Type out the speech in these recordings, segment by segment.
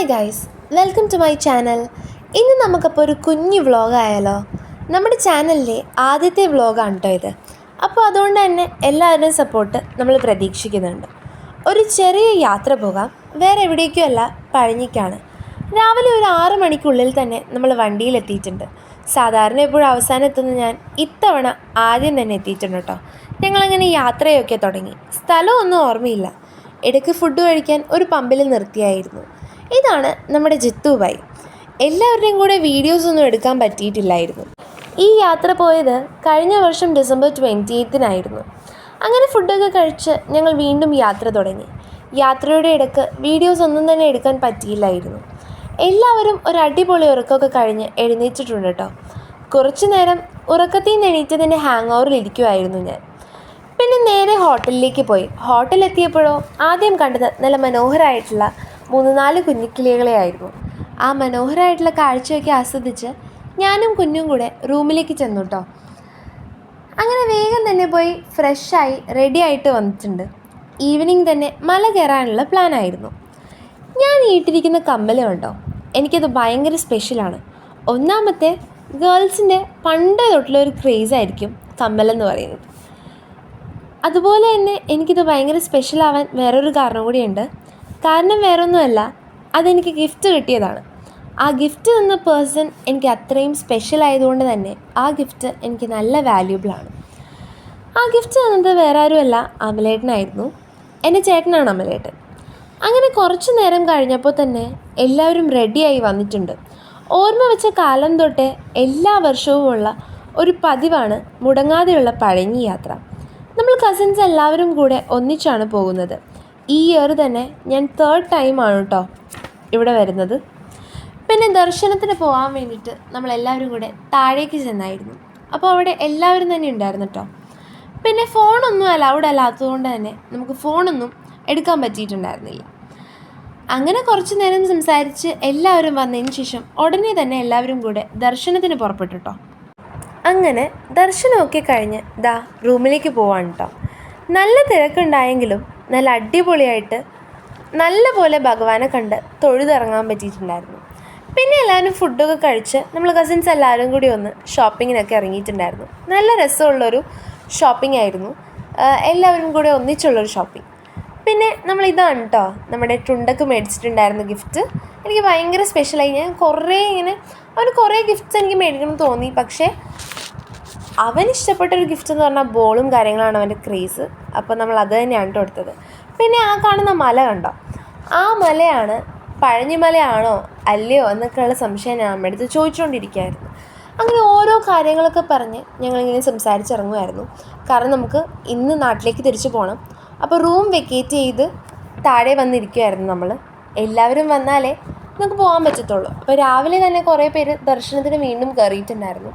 Hi guys, welcome to my channel. ഇന്ന് നമുക്കപ്പോൾ ഒരു കുഞ്ഞു വ്ളോഗായാലോ? നമ്മുടെ ചാനലിലെ ആദ്യത്തെ വ്ളോഗാണ് കേട്ടോ ഇത്. അപ്പോൾ അതുകൊണ്ട് തന്നെ എല്ലാവരുടെയും സപ്പോർട്ട് നമ്മൾ പ്രതീക്ഷിക്കുന്നുണ്ട്. ഒരു ചെറിയ യാത്ര പോകാം. വേറെ എവിടേക്കും അല്ല, പഴഞ്ഞിക്കാണ്. രാവിലെ ഒരു 6 മണിക്കുള്ളിൽ തന്നെ നമ്മൾ വണ്ടിയിലെത്തിയിട്ടുണ്ട്. സാധാരണ എപ്പോഴും അവസാനം എത്തുന്ന ഞാൻ ഇത്തവണ ആദ്യം തന്നെ എത്തിയിട്ടുണ്ട് കേട്ടോ. ഞങ്ങളങ്ങനെ യാത്രയൊക്കെ തുടങ്ങി. സ്ഥലമൊന്നും ഓർമ്മയില്ല. ഇടയ്ക്ക് ഫുഡ് കഴിക്കാൻ ഒരു പമ്പിൽ നിർത്തിയായിരുന്നു. ഇതാണ് നമ്മുടെ ജിത്തുഭായി. എല്ലാവരുടെയും കൂടെ വീഡിയോസൊന്നും എടുക്കാൻ പറ്റിയിട്ടില്ലായിരുന്നു. ഈ യാത്ര പോയത് കഴിഞ്ഞ വർഷം ഡിസംബർ 28-നായിരുന്നു. അങ്ങനെ ഫുഡൊക്കെ കഴിച്ച് ഞങ്ങൾ വീണ്ടും യാത്ര തുടങ്ങി. യാത്രയുടെ ഇടയ്ക്ക് വീഡിയോസ് ഒന്നും തന്നെ എടുക്കാൻ പറ്റിയില്ലായിരുന്നു. എല്ലാവരും ഒരു അടിപൊളി ഉറക്കമൊക്കെ കഴിഞ്ഞ് എഴുന്നേറ്റിട്ടുണ്ട് കേട്ടോ. കുറച്ചു നേരം ഉറക്കത്തിൽ നിന്ന് എണീറ്റതിൻ്റെ ഹാങ് ഓവറിലിരിക്കുമായിരുന്നു ഞാൻ. പിന്നെ നേരെ ഹോട്ടലിലേക്ക് പോയി. ഹോട്ടലെത്തിയപ്പോഴോ ആദ്യം കണ്ടത് നല്ല മനോഹരമായിട്ടുള്ള 3-4 കുഞ്ഞിക്കിളികളെ ആയിരുന്നു. ആ മനോഹരമായിട്ടുള്ള കാഴ്ചയൊക്കെ ആസ്വദിച്ച് ഞാനും കുഞ്ഞും കൂടെ റൂമിലേക്ക് ചെന്നു കേട്ടോ. അങ്ങനെ വേഗം തന്നെ പോയി ഫ്രഷായി റെഡി ആയിട്ട് വന്നിട്ടുണ്ട്. ഈവനിങ് തന്നെ മല കയറാനുള്ള പ്ലാനായിരുന്നു. ഞാൻ ഇട്ടിരിക്കുന്ന കമ്മലുണ്ടോ, എനിക്കത് ഭയങ്കര സ്പെഷ്യലാണ്. ഒന്നാമത്തെ ഗേൾസിൻ്റെ പണ്ട് തൊട്ടുള്ള ഒരു ക്രേസായിരിക്കും കമ്മലെന്ന് പറയുന്നത്. അതുപോലെ തന്നെ എനിക്കിത് ഭയങ്കര സ്പെഷ്യലാവാൻ വേറൊരു കാരണം കൂടിയുണ്ട്. കാരണം വേറൊന്നുമല്ല, അതെനിക്ക് ഗിഫ്റ്റ് കിട്ടിയതാണ്. ആ ഗിഫ്റ്റ് തന്ന പേഴ്സൺ എനിക്ക് അത്രയും സ്പെഷ്യൽ ആയതുകൊണ്ട് തന്നെ ആ ഗിഫ്റ്റ് എനിക്ക് നല്ല വാല്യൂബിളാണ്. ആ ഗിഫ്റ്റ് തന്നത് വേറെ ആരുമല്ല, അമലേട്ടനായിരുന്നു. എൻ്റെ ചേട്ടനാണ് അമലേട്ടൻ. അങ്ങനെ കുറച്ച് നേരം കഴിഞ്ഞപ്പോൾ തന്നെ എല്ലാവരും റെഡിയായി വന്നിട്ടുണ്ട്. ഓർമ്മ വെച്ച കാലം തൊട്ടേ എല്ലാ വർഷവുമുള്ള ഒരു പതിവാണ് മുടങ്ങാതെയുള്ള പഴഞ്ഞി യാത്ര. നമ്മൾ കസിൻസ് എല്ലാവരും കൂടെ ഒന്നിച്ചാണ് പോകുന്നത്. ഈ ഇയർ തന്നെ ഞാൻ 3rd ടൈമാണ് കേട്ടോ ഇവിടെ വരുന്നത്. പിന്നെ ദർശനത്തിന് പോകാൻ വേണ്ടിയിട്ട് നമ്മളെല്ലാവരും കൂടെ താഴേക്ക് ചെന്നായിരുന്നു. അപ്പോൾ അവിടെ എല്ലാവരും തന്നെ ഉണ്ടായിരുന്നു കേട്ടോ. പിന്നെ ഫോണൊന്നും അലൗഡ് അല്ലാത്തതുകൊണ്ട് തന്നെ നമുക്ക് ഫോണൊന്നും എടുക്കാൻ പറ്റിയിട്ടുണ്ടായിരുന്നില്ല. അങ്ങനെ കുറച്ച് നേരം സംസാരിച്ച് എല്ലാവരും വന്നതിന് ശേഷം ഉടനെ തന്നെ എല്ലാവരും കൂടെ ദർശനത്തിന് പുറപ്പെട്ടു കേട്ടോ. അങ്ങനെ ദർശനമൊക്കെ കഴിഞ്ഞ് റൂമിലേക്ക് പോവാണ് കേട്ടോ. നല്ല തിരക്കുണ്ടായെങ്കിലും നല്ല അടിപൊളിയായിട്ട് നല്ല പോലെ ഭഗവാനെ കണ്ട് തൊഴുതിറങ്ങാൻ പറ്റിയിട്ടുണ്ടായിരുന്നു. പിന്നെ എല്ലാവരും ഫുഡൊക്കെ കഴിച്ച് നമ്മൾ കസിൻസ് എല്ലാവരും കൂടി ഒന്ന് ഷോപ്പിങ്ങിനൊക്കെ ഇറങ്ങിയിട്ടുണ്ടായിരുന്നു. നല്ല രസമുള്ളൊരു ഷോപ്പിംഗ് ആയിരുന്നു. എല്ലാവരും കൂടെ ഒന്നിച്ചുള്ളൊരു ഷോപ്പിംഗ്. പിന്നെ നമ്മളിതാണ് കേട്ടോ നമ്മുടെ ട്രുണ്ടക്ക് മേടിച്ചിട്ടുണ്ടായിരുന്നു ഗിഫ്റ്റ്. എനിക്ക് ഭയങ്കര സ്പെഷ്യലായി. ഞാൻ അവന് കുറേ ഗിഫ്റ്റ്സ് എനിക്ക് മേടിക്കണം തോന്നി. പക്ഷേ അവനിഷ്ടപ്പെട്ടൊരു ഗിഫ്റ്റ് എന്ന് പറഞ്ഞാൽ ബോളും കാര്യങ്ങളാണ് അവൻ്റെ ക്രേസ്. അപ്പോൾ നമ്മൾ അത് തന്നെയാണ് കൊടുത്തത്. പിന്നെ ആ കാണുന്ന മല കണ്ടോ, ആ മലയാണ് പഴഞ്ഞിമലയാണോ അല്ലയോ എന്നൊക്കെയുള്ള സംശയം ഞാൻ നമ്മുടെ അടുത്ത് ചോദിച്ചുകൊണ്ടിരിക്കുകയായിരുന്നു. അങ്ങനെ ഓരോ കാര്യങ്ങളൊക്കെ പറഞ്ഞ് ഞങ്ങളിങ്ങനെ സംസാരിച്ചിറങ്ങുമായിരുന്നു. കാരണം നമുക്ക് ഇന്ന് നാട്ടിലേക്ക് തിരിച്ചു പോകണം. അപ്പോൾ റൂം വെക്കേറ്റ് ചെയ്ത് താഴെ വന്നിരിക്കുമായിരുന്നു നമ്മൾ. എല്ലാവരും വന്നാലേ നമുക്ക് പോകാൻ പറ്റത്തുള്ളൂ. അപ്പോൾ രാവിലെ തന്നെ കുറേ പേര് ദർശനത്തിന് വീണ്ടും കയറിയിട്ടുണ്ടായിരുന്നു.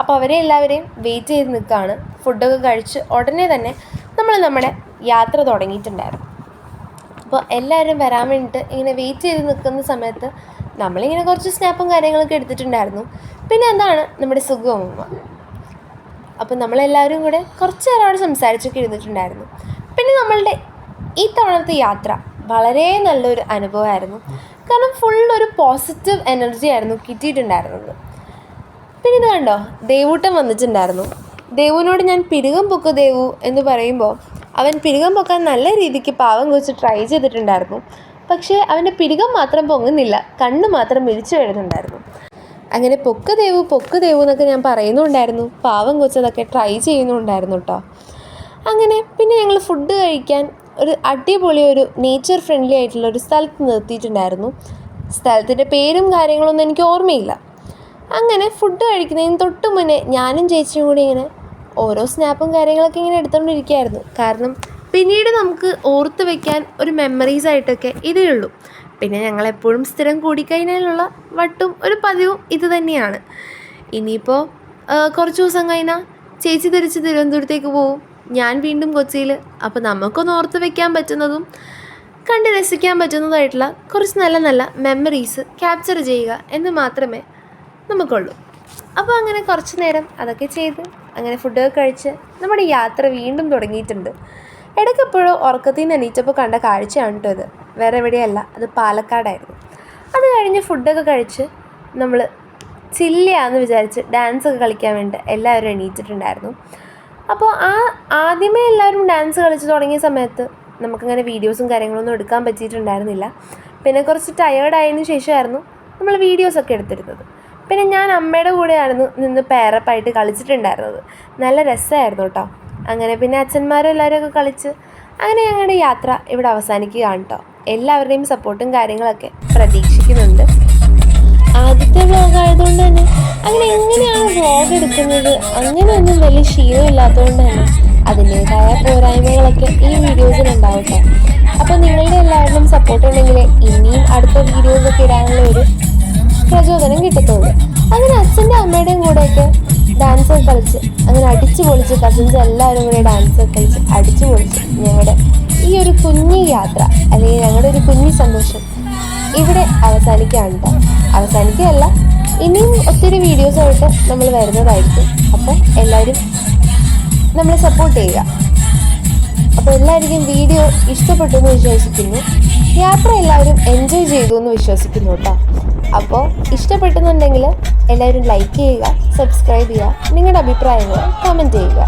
അപ്പോൾ അവരെ എല്ലാവരെയും വെയിറ്റ് ചെയ്ത് നിൽക്കുകയാണ്. ഫുഡൊക്കെ കഴിച്ച് ഉടനെ തന്നെ നമ്മൾ നമ്മുടെ യാത്ര തുടങ്ങിയിട്ടുണ്ടായിരുന്നു. അപ്പോൾ എല്ലാവരും വരാൻ വേണ്ടിയിട്ട് ഇങ്ങനെ വെയിറ്റ് ചെയ്ത് നിൽക്കുന്ന സമയത്ത് നമ്മളിങ്ങനെ കുറച്ച് സ്നാപ്പും കാര്യങ്ങളൊക്കെ എടുത്തിട്ടുണ്ടായിരുന്നു. പിന്നെ അതാണ് നമ്മുടെ സുഖമ്മ. അപ്പോൾ നമ്മളെല്ലാവരും കൂടെ കുറച്ച് നേരം അവിടെ സംസാരിച്ചൊക്കെ ഇരുന്നിട്ടുണ്ടായിരുന്നു. പിന്നെ നമ്മളുടെ ഈ തവണത്തെ യാത്ര വളരെ നല്ലൊരു അനുഭവമായിരുന്നു. കാരണം ഫുള്ളൊരു പോസിറ്റീവ് എനർജി ആയിരുന്നു കിട്ടിയിട്ടുണ്ടായിരുന്നത്. പിന്നെ ഇത് കണ്ടോ, ദേവൂട്ടൻ വന്നിട്ടുണ്ടായിരുന്നു. ദേവുവിനോട് ഞാൻ പിരുകം പൊക്കു ദേവു എന്ന് പറയുമ്പോൾ അവൻ പിരുകം പൊക്കാൻ നല്ല രീതിക്ക് പാവം വെച്ച് ട്രൈ ചെയ്തിട്ടുണ്ടായിരുന്നു. പക്ഷേ അവൻ്റെ പിരുകം മാത്രം പൊങ്ങുന്നില്ല, കണ്ണ് മാത്രം മിഴിച്ചു വരുന്നുണ്ടായിരുന്നു. അങ്ങനെ പൊക്ക് ദേവു എന്നൊക്കെ ഞാൻ പറയുന്നുണ്ടായിരുന്നു. പാവം കൊച്ചതൊക്കെ ട്രൈ ചെയ്യുന്നുണ്ടായിരുന്നു കേട്ടോ. അങ്ങനെ പിന്നെ ഞങ്ങൾ ഫുഡ് കഴിക്കാൻ ഒരു അടിപൊളി ഒരു നേച്ചർ ഫ്രണ്ട്ലി ആയിട്ടുള്ള ഒരു സ്ഥലത്ത് നിർത്തിയിട്ടുണ്ടായിരുന്നു. സ്ഥലത്തിൻ്റെ പേരും കാര്യങ്ങളൊന്നും എനിക്ക് ഓർമ്മയില്ല. അങ്ങനെ ഫുഡ് കഴിക്കുന്നതിന് തൊട്ട് മുന്നേ ഞാനും ചേച്ചിയും കൂടി ഇങ്ങനെ ഓരോ സ്നാപ്പും കാര്യങ്ങളൊക്കെ ഇങ്ങനെ എടുത്തുകൊണ്ടിരിക്കുകയായിരുന്നു. കാരണം പിന്നീട് നമുക്ക് ഓർത്ത് വയ്ക്കാൻ ഒരു മെമ്മറീസ് ആയിട്ടൊക്കെ ഇതേ ഉള്ളൂ. പിന്നെ ഞങ്ങളെപ്പോഴും സ്ഥിരം കൂടിക്കഴിഞ്ഞാലുള്ള വട്ടും ഒരു പതിവും ഇത് തന്നെയാണ്. ഇനിയിപ്പോൾ കുറച്ച് ദിവസം കഴിഞ്ഞാൽ ചേച്ചി തിരിച്ച് തിരുവനന്തപുരത്തേക്ക് പോവും, ഞാൻ വീണ്ടും കൊച്ചിയിൽ. അപ്പോൾ നമുക്കൊന്ന് ഓർത്ത് വയ്ക്കാൻ പറ്റുന്നതും കണ്ട് രസിക്കാൻ പറ്റുന്നതായിട്ടുള്ള കുറച്ച് നല്ല നല്ല മെമ്മറീസ് ക്യാപ്ചർ ചെയ്യുക എന്ന് മാത്രമേ നമുക്കുള്ളൂ. അപ്പോൾ അങ്ങനെ കുറച്ച് നേരം അതൊക്കെ ചെയ്ത് അങ്ങനെ ഫുഡൊക്കെ കഴിച്ച് നമ്മുടെ യാത്ര വീണ്ടും തുടങ്ങിയിട്ടുണ്ട്. ഇടയ്ക്കെപ്പോഴോ ഉറക്കത്തിൽ നിന്ന് എണീറ്റപ്പോൾ കണ്ട കാഴ്ചയാണ് കേട്ടോ ഇത്. വേറെ എവിടെയല്ല, അത് പാലക്കാടായിരുന്നു. കഴിഞ്ഞ് ഫുഡൊക്കെ കഴിച്ച് നമ്മൾ ചില്ലയാന്ന് വിചാരിച്ച് ഡാൻസൊക്കെ കളിക്കാൻ വേണ്ടി എല്ലാവരും എണീറ്റിട്ടുണ്ടായിരുന്നു. അപ്പോൾ ആദ്യമേ എല്ലാവരും ഡാൻസ് കളിച്ച് തുടങ്ങിയ സമയത്ത് നമുക്കങ്ങനെ വീഡിയോസും കാര്യങ്ങളൊന്നും എടുക്കാൻ പറ്റിയിട്ടുണ്ടായിരുന്നില്ല. പിന്നെ കുറച്ച് ടയേർഡായതിനു ശേഷമായിരുന്നു നമ്മൾ വീഡിയോസൊക്കെ എടുത്തിരുന്നത്. പിന്നെ ഞാൻ അമ്മയുടെ കൂടെയായിരുന്നു നിന്ന് പേരപ്പായിട്ട് കളിച്ചിട്ടുണ്ടായിരുന്നത്. നല്ല രസമായിരുന്നു കേട്ടോ. അങ്ങനെ പിന്നെ അച്ഛന്മാരും എല്ലാവരും കളിച്ച് അങ്ങനെ ഞങ്ങളുടെ യാത്ര ഇവിടെ അവസാനിക്കുകയാണ് കേട്ടോ. എല്ലാവരുടെയും സപ്പോർട്ടും കാര്യങ്ങളൊക്കെ പ്രതീക്ഷിക്കുന്നുണ്ട്. ആദ്യത്തെ വ്ളോഗ് ആയതുകൊണ്ട് തന്നെ അങ്ങനെ എങ്ങനെയാണ് വ്ളോഗ് എടുക്കുന്നത് അങ്ങനെയൊന്നും വലിയ ശീലമില്ലാത്തതുകൊണ്ട് തന്നെ അതിൻ്റേതായ പോരായ്മകളൊക്കെ ഈ വീഡിയോസിലുണ്ടാവും കേട്ടോ. അപ്പോൾ നിങ്ങളുടെ എല്ലാവരുടെയും സപ്പോർട്ട് ഉണ്ടെങ്കിൽ ഇനിയും അടുത്ത വീഡിയോസൊക്കെ ഇടാനുള്ള ഒരു പ്രചോദനം കിട്ടത്തുള്ളൂ. അങ്ങനെ അച്ഛൻ്റെ അമ്മയുടെയും കൂടെയൊക്കെ ഡാൻസൊക്കെ കളിച്ച് അങ്ങനെ അടിച്ചു പൊളിച്ച് കസിൻസ് എല്ലാവരും കൂടെ ഡാൻസൊക്കെ കളിച്ച് അടിച്ചു പൊളിച്ച് ഞങ്ങളുടെ ഈ ഒരു കുഞ്ഞു യാത്ര അല്ലെങ്കിൽ ഞങ്ങളുടെ ഒരു കുഞ്ഞു സന്തോഷം ഇവിടെ അവസാനിക്കുകയാണ് കേട്ടോ. അവസാനിക്കുകയല്ല, ഇനിയും ഒത്തിരി വീഡിയോസായിട്ട് നമ്മൾ വരുന്നതായിരിക്കും. അപ്പോൾ എല്ലാവരും നമ്മളെ സപ്പോർട്ട് ചെയ്യുക. അപ്പോൾ എല്ലാവർക്കും വീഡിയോ ഇഷ്ടപ്പെട്ടു എന്ന് വിശ്വസിക്കുന്നു. യാത്ര എല്ലാവരും എൻജോയ് ചെയ്തു എന്ന് വിശ്വസിക്കുന്നു കേട്ടോ. അപ്പോൾ ഇഷ്ടപ്പെട്ടെന്നുണ്ടെങ്കിൽ എല്ലാവരും ലൈക്ക് ചെയ്യുക, സബ്സ്ക്രൈബ് ചെയ്യുക, നിങ്ങളുടെ അഭിപ്രായങ്ങൾ കമൻറ്റ് ചെയ്യുക.